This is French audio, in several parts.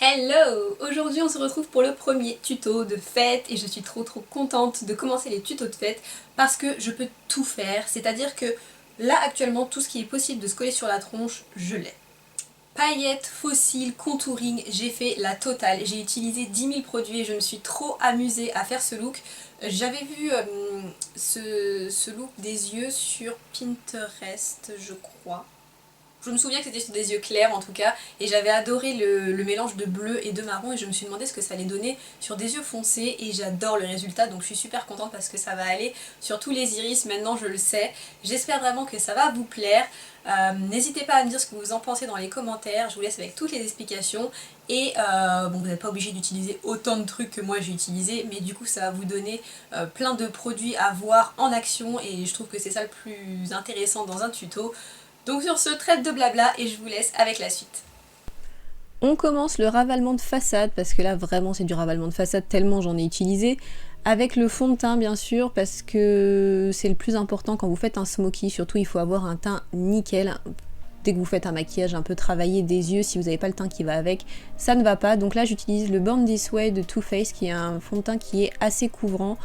Hello! Aujourd'hui on se retrouve pour le premier tuto de fête et je suis trop contente de commencer les tutos de fête parce que je peux tout faire, c'est-à-dire que là actuellement tout ce qui est possible de se coller sur la tronche, je l'ai. Paillettes, fossiles, contouring, j'ai fait la totale. J'ai utilisé 10 000 produits et je me suis trop amusée à faire ce look. J'avais vu ce look des yeux sur Pinterest, je crois. Je me souviens que c'était sur des yeux clairs en tout cas, et j'avais adoré le mélange de bleu et de marron, et je me suis demandé ce que ça allait donner sur des yeux foncés, et j'adore le résultat, donc je suis super contente parce que ça va aller sur tous les iris, maintenant je le sais. J'espère vraiment que ça va vous plaire. N'hésitez pas à me dire ce que vous en pensez dans les commentaires, je vous laisse avec toutes les explications, et bon, vous n'êtes pas obligé d'utiliser autant de trucs que moi j'ai utilisé, mais du coup ça va vous donner plein de produits à voir en action, et je trouve que c'est ça le plus intéressant dans un tuto. Donc sur ce, trêve de blabla et je vous laisse avec la suite. On commence le ravalement de façade, parce que là vraiment c'est du ravalement de façade tellement j'en ai utilisé, avec le fond de teint bien sûr, parce que c'est le plus important quand vous faites un smoky, surtout il faut avoir un teint nickel. Dès que vous faites un maquillage un peu travaillé des yeux, si vous n'avez pas le teint qui va avec, ça ne va pas. Donc là j'utilise le Born This Way de Too Faced, qui est un fond de teint qui est assez couvrant.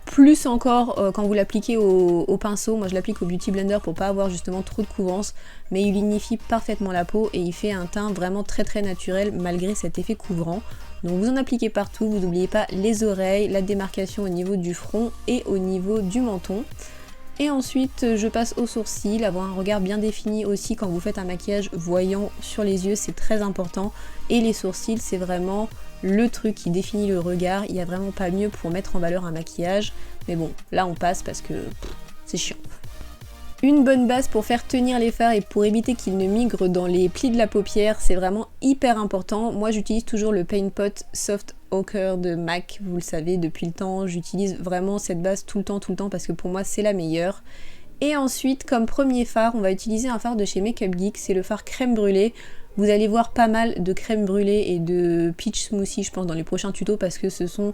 Plus encore quand vous l'appliquez au pinceau, moi je l'applique au Beauty Blender pour pas avoir justement trop de couvrance, mais il unifie parfaitement la peau et il fait un teint vraiment très naturel malgré cet effet couvrant. Donc vous en appliquez partout, vous n'oubliez pas les oreilles, la démarcation au niveau du front et au niveau du menton. Et ensuite je passe aux sourcils, avoir un regard bien défini aussi quand vous faites un maquillage voyant sur les yeux, c'est très important. Et les sourcils c'est vraiment le truc qui définit le regard, il n'y a vraiment pas mieux pour mettre en valeur un maquillage. Mais bon, là on passe parce que c'est chiant. Une bonne base pour faire tenir les fards et pour éviter qu'ils ne migrent dans les plis de la paupière, c'est vraiment hyper important. Moi j'utilise toujours le Paint Pot Soft Ochre de MAC, vous le savez depuis le temps, j'utilise vraiment cette base tout le temps parce que pour moi c'est la meilleure. Et ensuite comme premier fard, on va utiliser un fard de chez Makeup Geek, c'est le fard crème brûlée. Vous allez voir pas mal de crème brûlée et de peach smoothie je pense dans les prochains tutos parce que ce sont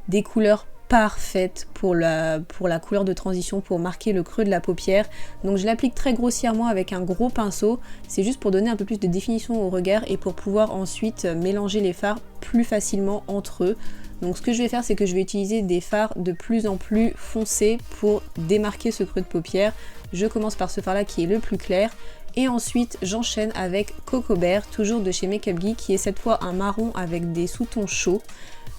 des couleurs parfaites pour la couleur de transition, pour marquer le creux de la paupière. Donc je l'applique très grossièrement avec un gros pinceau, c'est juste pour donner un peu plus de définition au regard et pour pouvoir ensuite mélanger les fards plus facilement entre eux. Donc ce que je vais faire c'est que je vais utiliser des fards de plus en plus foncés pour démarquer ce creux de paupière. Je commence par ce fard là qui est le plus clair. Et ensuite j'enchaîne avec Coco Bear, toujours de chez Makeup Geek, qui est cette fois un marron avec des sous-tons chauds.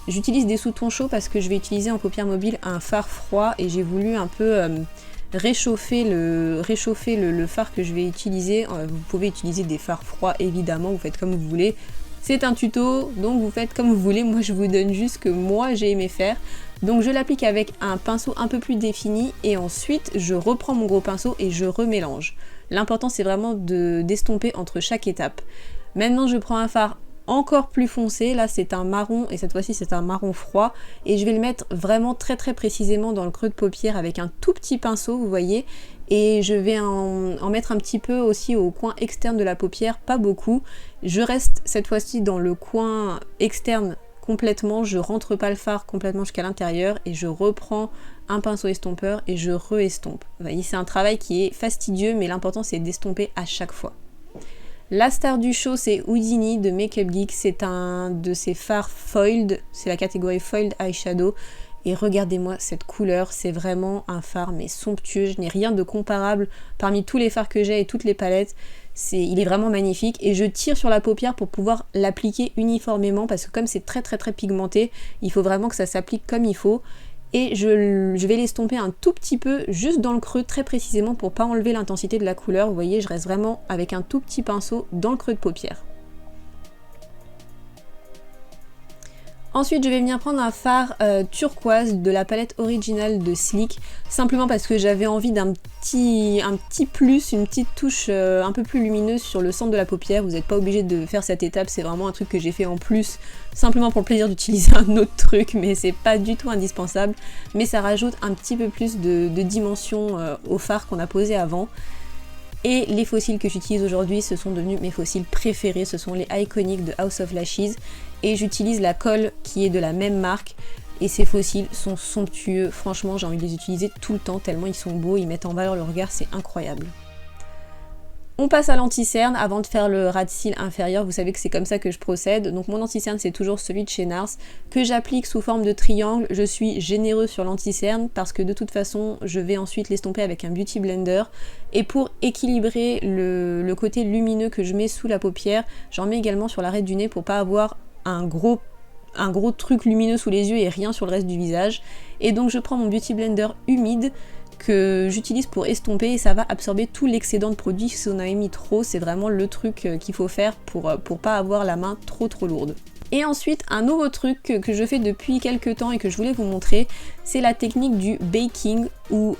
J'utilise des sous-tons chauds parce que je vais utiliser en paupière mobile un fard froid et j'ai voulu un peu réchauffer le fard que je vais utiliser. Vous pouvez utiliser des fards froids évidemment, vous faites comme vous voulez. C'est un tuto, donc vous faites comme vous voulez, moi je vous donne juste ce que moi j'ai aimé faire. Donc je l'applique avec un pinceau un peu plus défini et ensuite je reprends mon gros pinceau et je remélange. L'important c'est vraiment d'estomper entre chaque étape. Maintenant je prends un fard encore plus foncé, là c'est un marron et cette fois-ci c'est un marron froid et je vais le mettre vraiment très précisément dans le creux de paupière avec un tout petit pinceau, vous voyez, et je vais en mettre un petit peu aussi au coin externe de la paupière, pas beaucoup. Je reste cette fois-ci dans le coin externe complètement, je rentre pas le fard complètement jusqu'à l'intérieur et je reprends un pinceau estompeur et je re-estompe. Vous voyez, c'est un travail qui est fastidieux mais l'important c'est d'estomper à chaque fois. La star du show c'est Houdini de Makeup Geek, c'est un de ces fards foiled, c'est la catégorie foiled eyeshadow et regardez-moi cette couleur, c'est vraiment un fard mais somptueux, je n'ai rien de comparable parmi tous les fards que j'ai et toutes les palettes, il est vraiment magnifique et je tire sur la paupière pour pouvoir l'appliquer uniformément parce que comme c'est très pigmenté, il faut vraiment que ça s'applique comme il faut. Et je vais l'estomper un tout petit peu juste dans le creux très précisément pour pas enlever l'intensité de la couleur. Vous voyez, je reste vraiment avec un tout petit pinceau dans le creux de paupière. Ensuite je vais venir prendre un fard turquoise de la palette originale de Sleek, simplement parce que j'avais envie d'un petit plus, une petite touche un peu plus lumineuse sur le centre de la paupière. Vous n'êtes pas obligé de faire cette étape, c'est vraiment un truc que j'ai fait en plus, simplement pour le plaisir d'utiliser un autre truc, mais c'est pas du tout indispensable, mais ça rajoute un petit peu plus de dimension au fard qu'on a posé avant. Et les fossiles que j'utilise aujourd'hui, ce sont devenus mes fossiles préférés, ce sont les Iconic de House of Lashes. Et j'utilise la colle qui est de la même marque. Et ces fossiles sont somptueux, franchement j'ai envie de les utiliser tout le temps tellement ils sont beaux, ils mettent en valeur le regard, c'est incroyable. On passe à l'anti-cerne avant de faire le ras de cils inférieur, vous savez que c'est comme ça que je procède. Donc mon anti-cerne c'est toujours celui de chez NARS que j'applique sous forme de triangle. Je suis généreux sur l'anti-cerne parce que de toute façon je vais ensuite l'estomper avec un beauty blender. Et pour équilibrer le côté lumineux que je mets sous la paupière, j'en mets également sur l'arête du nez pour pas avoir un gros truc lumineux sous les yeux et rien sur le reste du visage. Et donc je prends mon beauty blender humide que j'utilise pour estomper et ça va absorber tout l'excédent de produit. Si on a mis trop, c'est vraiment le truc qu'il faut faire pour pas avoir la main trop lourde. Et ensuite, un nouveau truc que je fais depuis quelques temps et que je voulais vous montrer, c'est la technique du baking ou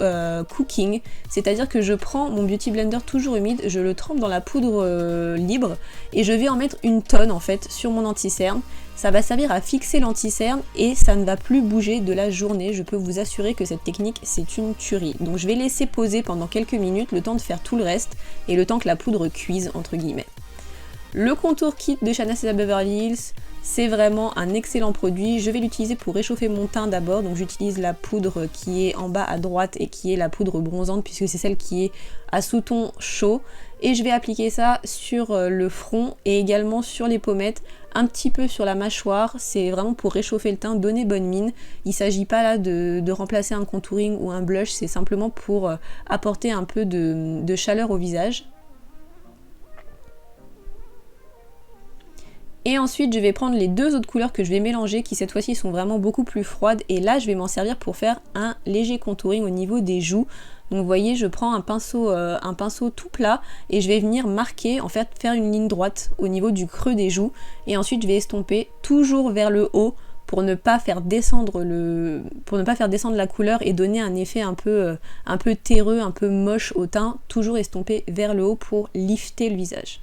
cooking. C'est-à-dire que je prends mon beauty blender toujours humide, je le trempe dans la poudre libre et je vais en mettre une tonne en fait sur mon anti-cerne. Ça va servir à fixer l'anti-cerne et ça ne va plus bouger de la journée. Je peux vous assurer que cette technique, c'est une tuerie. Donc je vais laisser poser pendant quelques minutes, le temps de faire tout le reste et le temps que la poudre cuise, entre guillemets. Le contour kit de Chanel Beverly Hills, c'est vraiment un excellent produit. Je vais l'utiliser pour réchauffer mon teint d'abord. Donc j'utilise la poudre qui est en bas à droite et qui est la poudre bronzante puisque c'est celle qui est à sous-ton chaud. Et je vais appliquer ça sur le front et également sur les pommettes, un petit peu sur la mâchoire. C'est vraiment pour réchauffer le teint, donner bonne mine. Il ne s'agit pas là de remplacer un contouring ou un blush, c'est simplement pour apporter un peu de chaleur au visage. Et ensuite je vais prendre les deux autres couleurs que je vais mélanger qui cette fois-ci sont vraiment beaucoup plus froides et là je vais m'en servir pour faire un léger contouring au niveau des joues. Donc vous voyez je prends un pinceau tout plat et je vais venir marquer, en fait faire une ligne droite au niveau du creux des joues et ensuite je vais estomper toujours vers le haut pour ne pas faire descendre la couleur et donner un effet un peu terreux, un peu moche au teint, toujours estomper vers le haut pour lifter le visage.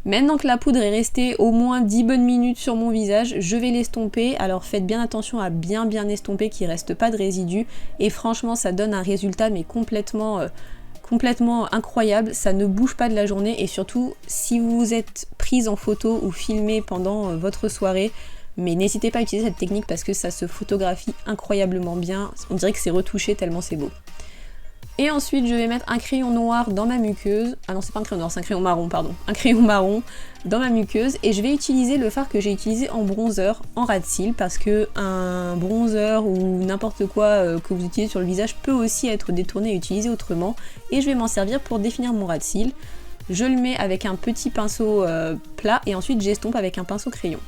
Maintenant que la poudre est restée au moins 10 bonnes minutes sur mon visage, je vais l'estomper. Alors faites bien attention à bien estomper, qu'il ne reste pas de résidus. Et franchement, ça donne un résultat mais complètement incroyable. Ça ne bouge pas de la journée et surtout, si vous êtes prise en photo ou filmée pendant votre soirée, mais n'hésitez pas à utiliser cette technique parce que ça se photographie incroyablement bien. On dirait que c'est retouché tellement c'est beau. Et ensuite je vais mettre un crayon noir dans ma muqueuse, ah non c'est pas un crayon noir, c'est un crayon marron pardon, un crayon marron dans ma muqueuse et je vais utiliser le fard que j'ai utilisé en bronzer, en ras de cils, parce que un bronzer ou n'importe quoi que vous utilisez sur le visage peut aussi être détourné et utilisé autrement et je vais m'en servir pour définir mon ras de cils. Je le mets avec un petit pinceau plat et ensuite j'estompe avec un pinceau crayon.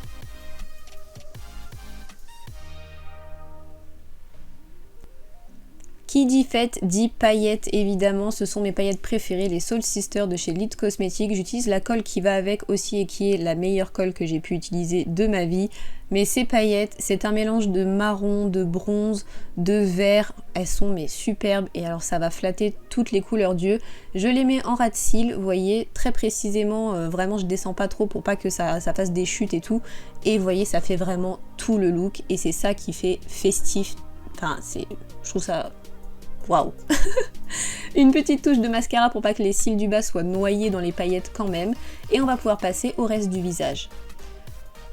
Qui dit fête dit paillettes, évidemment, ce sont mes paillettes préférées, les Soul Sister de chez Lit Cosmetics. J'utilise la colle qui va avec aussi et qui est la meilleure colle que j'ai pu utiliser de ma vie. Mais ces paillettes, c'est un mélange de marron, de bronze, de vert, elles sont mais superbes et alors ça va flatter toutes les couleurs d'yeux. Je les mets en ras de cils, vous voyez, très précisément, vraiment je descends pas trop pour pas que ça fasse des chutes et tout. Et vous voyez, ça fait vraiment tout le look et c'est ça qui fait festif, enfin je trouve ça... Waouh. Une petite touche de mascara pour pas que les cils du bas soient noyés dans les paillettes quand même. Et on va pouvoir passer au reste du visage.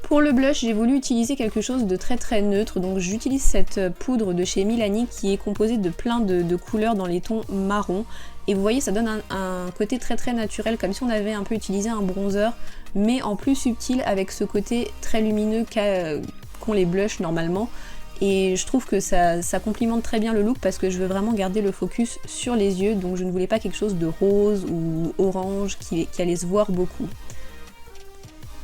Pour le blush, j'ai voulu utiliser quelque chose de très neutre. Donc j'utilise cette poudre de chez Milani qui est composée de plein de couleurs dans les tons marron. Et vous voyez, ça donne un côté très naturel, comme si on avait un peu utilisé un bronzer, mais en plus subtil avec ce côté très lumineux qu'ont les blushs normalement. Et je trouve que ça complimente très bien le look parce que je veux vraiment garder le focus sur les yeux, donc je ne voulais pas quelque chose de rose ou orange qui allait se voir beaucoup.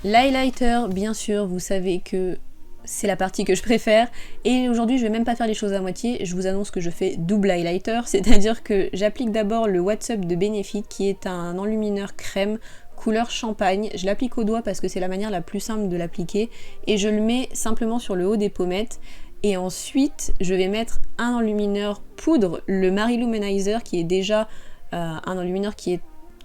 L'highlighter, bien sûr, vous savez que c'est la partie que je préfère et aujourd'hui je vais même pas faire les choses à moitié, je vous annonce que je fais double highlighter, c'est-à-dire que j'applique d'abord le What's Up de Benefit qui est un enlumineur crème couleur champagne. Je l'applique au doigt parce que c'est la manière la plus simple de l'appliquer et je le mets simplement sur le haut des pommettes. Et ensuite, je vais mettre un enlumineur poudre, le Mary Lou Manizer, qui est déjà un enlumineur qui est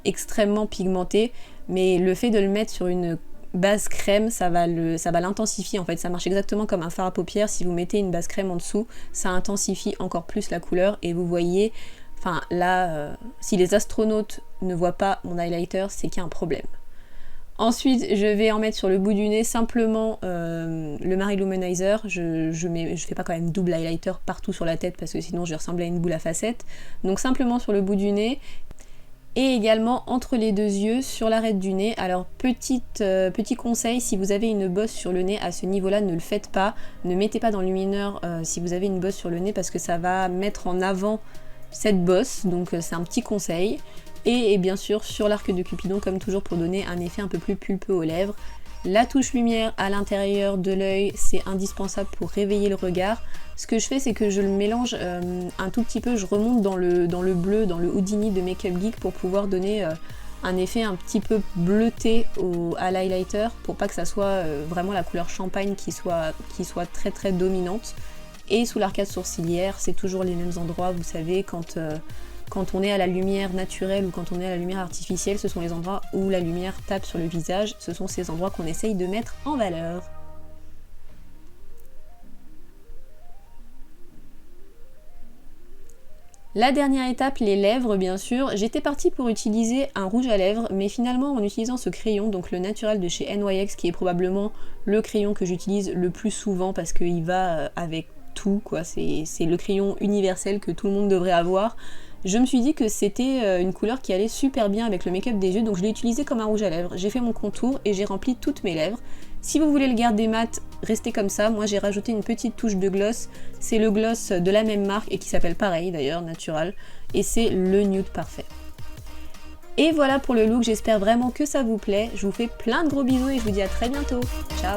extrêmement pigmenté, mais le fait de le mettre sur une base crème, ça va l'intensifier en fait. Ça marche exactement comme un fard à paupières. Si vous mettez une base crème en dessous, ça intensifie encore plus la couleur. Et vous voyez, enfin là, si les astronautes ne voient pas mon highlighter, c'est qu'il y a un problème. Ensuite, je vais en mettre sur le bout du nez simplement le Marie Luminizer. Je fais pas quand même double highlighter partout sur la tête parce que sinon je vais ressembler à une boule à facettes. Donc simplement sur le bout du nez et également entre les deux yeux sur l'arête du nez. Alors petit conseil, si vous avez une bosse sur le nez à ce niveau-là, ne le faites pas. Ne mettez pas dans le lumineur si vous avez une bosse sur le nez parce que ça va mettre en avant cette bosse. Donc c'est un petit conseil. Et bien sûr sur l'arc de Cupidon comme toujours pour donner un effet un peu plus pulpeux aux lèvres. La touche lumière à l'intérieur de l'œil, c'est indispensable pour réveiller le regard. Ce que je fais, c'est que je le mélange un tout petit peu, je remonte dans le bleu, dans le Houdini de Make Up Geek pour pouvoir donner un effet un petit peu bleuté à l'highlighter pour pas que ça soit vraiment la couleur champagne qui soit très très dominante. Et sous l'arcade sourcilière, c'est toujours les mêmes endroits, vous savez, quand on est à la lumière naturelle ou quand on est à la lumière artificielle, ce sont les endroits où la lumière tape sur le visage, ce sont ces endroits qu'on essaye de mettre en valeur. La dernière étape, les lèvres bien sûr. J'étais partie pour utiliser un rouge à lèvres, mais finalement en utilisant ce crayon, donc le Natural de chez NYX, qui est probablement le crayon que j'utilise le plus souvent parce qu'il va avec tout, quoi. C'est le crayon universel que tout le monde devrait avoir. Je me suis dit que c'était une couleur qui allait super bien avec le make-up des yeux, donc je l'ai utilisé comme un rouge à lèvres. J'ai fait mon contour et j'ai rempli toutes mes lèvres. Si vous voulez le garder mat, restez comme ça. Moi j'ai rajouté une petite touche de gloss. C'est le gloss de la même marque et qui s'appelle pareil d'ailleurs, Natural. Et c'est le nude parfait. Et voilà pour le look, j'espère vraiment que ça vous plaît. Je vous fais plein de gros bisous et je vous dis à très bientôt. Ciao!